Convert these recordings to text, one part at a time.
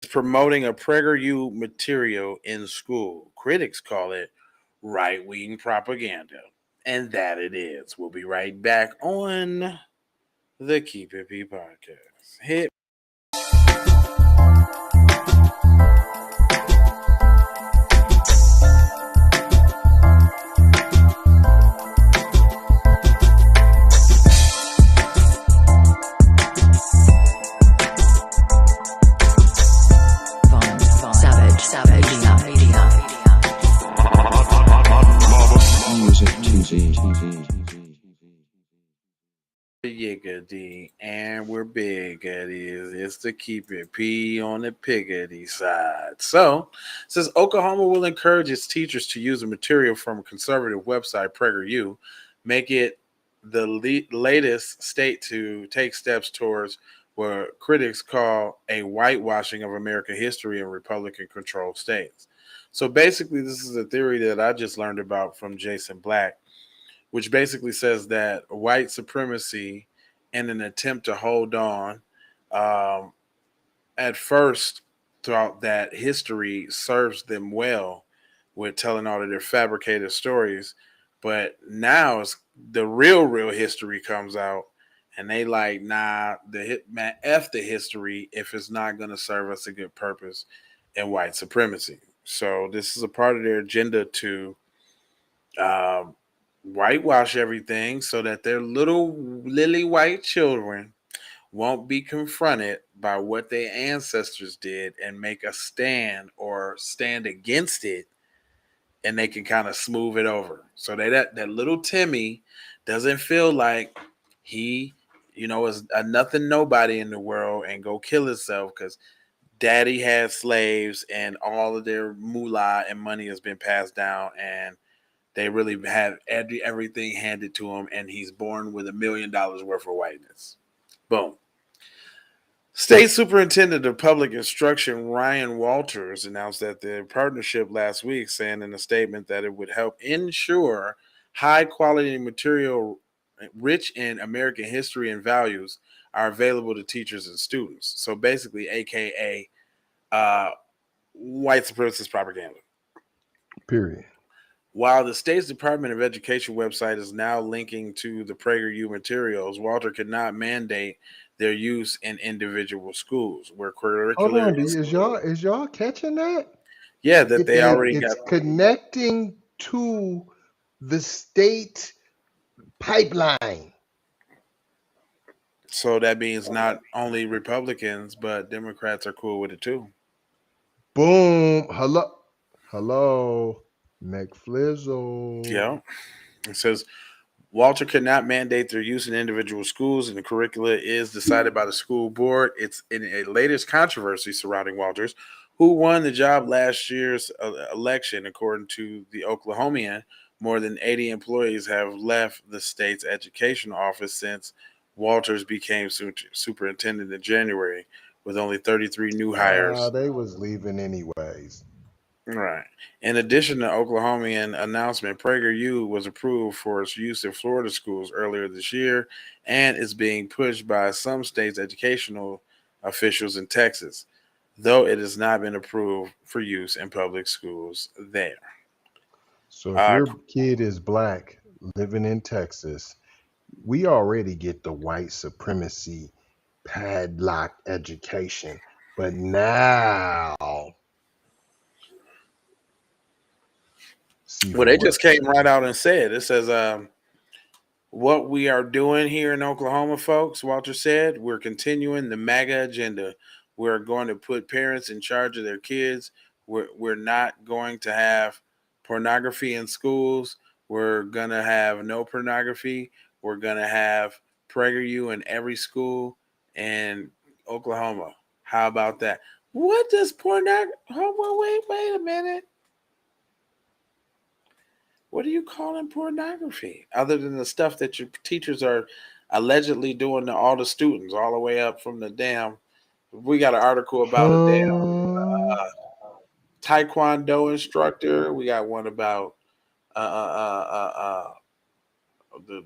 promoting a PragerU material in school. Critics call it right-wing propaganda. And that it is. We'll be right back on the Keep It P podcast. Hit. Yiggity, and we're big at it. It's the Keep It P on the piggity side. So, it says Oklahoma will encourage its teachers to use a material from a conservative website, PragerU, make it the latest state to take steps towards what critics call a whitewashing of American history in Republican-controlled states. So basically, this is a theory that I just learned about from Jason Black, which basically says that white supremacy, in an attempt to hold on, at first throughout that history serves them well with telling all of their fabricated stories. But now it's the real history comes out, and they like, nah, F the history if it's not going to serve us a good purpose in white supremacy. So this is a part of their agenda to whitewash everything so that their little lily white children won't be confronted by what their ancestors did and make a stand or stand against it, and they can kind of smooth it over. So that little Timmy doesn't feel like he, is a nothing nobody in the world and go kill himself because daddy had slaves and all of their moolah and money has been passed down, and they really have everything handed to him, and he's born with $1 million worth of whiteness. Boom. State Superintendent of Public Instruction Ryan Walters announced that the partnership last week, saying in a statement that it would help ensure high-quality material rich in American history and values are available to teachers and students. So basically, a.k.a. White supremacist propaganda. Period. While the state's Department of Education website is now linking to the PragerU materials, Walter could not mandate their use in individual schools where curricular. Hold on, is y'all catching that? Yeah, that they already it's got connecting to the state pipeline. So that means not only Republicans, but Democrats are cool with it too. Boom. Hello. McFlizzle. Yeah. It says Walter could not mandate their use in individual schools, and the curricula is decided by the school board. It's in a latest controversy surrounding Walters, who won the job last year's election. According to the Oklahomian, more than 80 employees have left the state's education office since Walters became superintendent in January, with only 33 new hires. They was leaving anyways. Right. In addition to Oklahomian announcement, PragerU was approved for its use in Florida schools earlier this year and is being pushed by some states' educational officials in Texas, though it has not been approved for use in public schools there. So if your kid is black living in Texas, we already get the white supremacy padlock education, but now well, they just came right out and said, it says, what we are doing here in Oklahoma, folks, Walter said, we're continuing the MAGA agenda. We're going to put parents in charge of their kids. We're not going to have pornography in schools. We're going to have no pornography. We're going to have PragerU in every school in Oklahoma. How about that? What does pornography? Oh, wait a minute. What are you calling pornography? Other than the stuff that your teachers are allegedly doing to all the students, all the way up from the damn. We got an article about a damn taekwondo instructor. We got one about the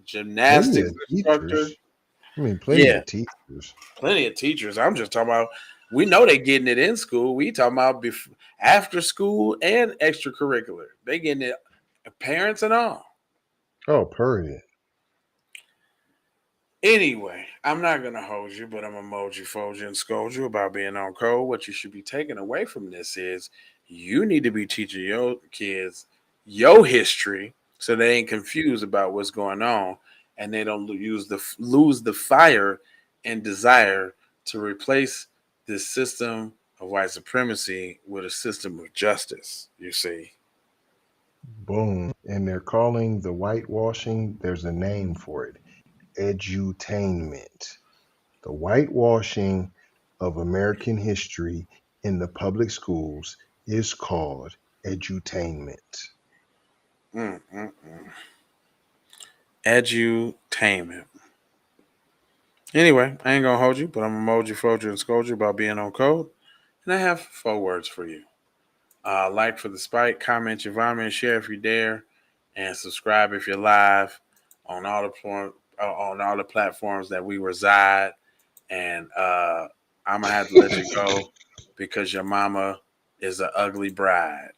gymnastics instructor. Plenty of teachers. Plenty of teachers. I'm just talking about We know they getting it in school. We talking about after school and extracurricular. They getting it, parents and all. Oh, period. Anyway, I'm not gonna hold you, but I'm gonna mold you, fold you, and scold you about being on code. What you should be taking away from this is you need to be teaching your kids your history so they ain't confused about what's going on and they don't lose the fire and desire to replace this system of white supremacy with a system of justice. You see. Boom. And they're calling the whitewashing, there's a name for it, edutainment. The whitewashing of American history in the public schools is called edutainment. Edutainment. Anyway, I ain't gonna hold you, but I'm gonna mold you, fold you, and scold you about being on code. And I have 4 words for you. Like for the spike, comment your environment, share if you dare, and subscribe if you're live on all the platforms that we reside. And I'm gonna have to let you go because your mama is an ugly bride.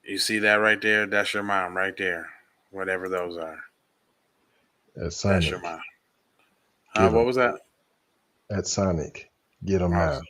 You see that right there? That's your mom right there. Whatever those are. At That's your Sonic, mom. get What them. was that? At Sonic, get them I now. was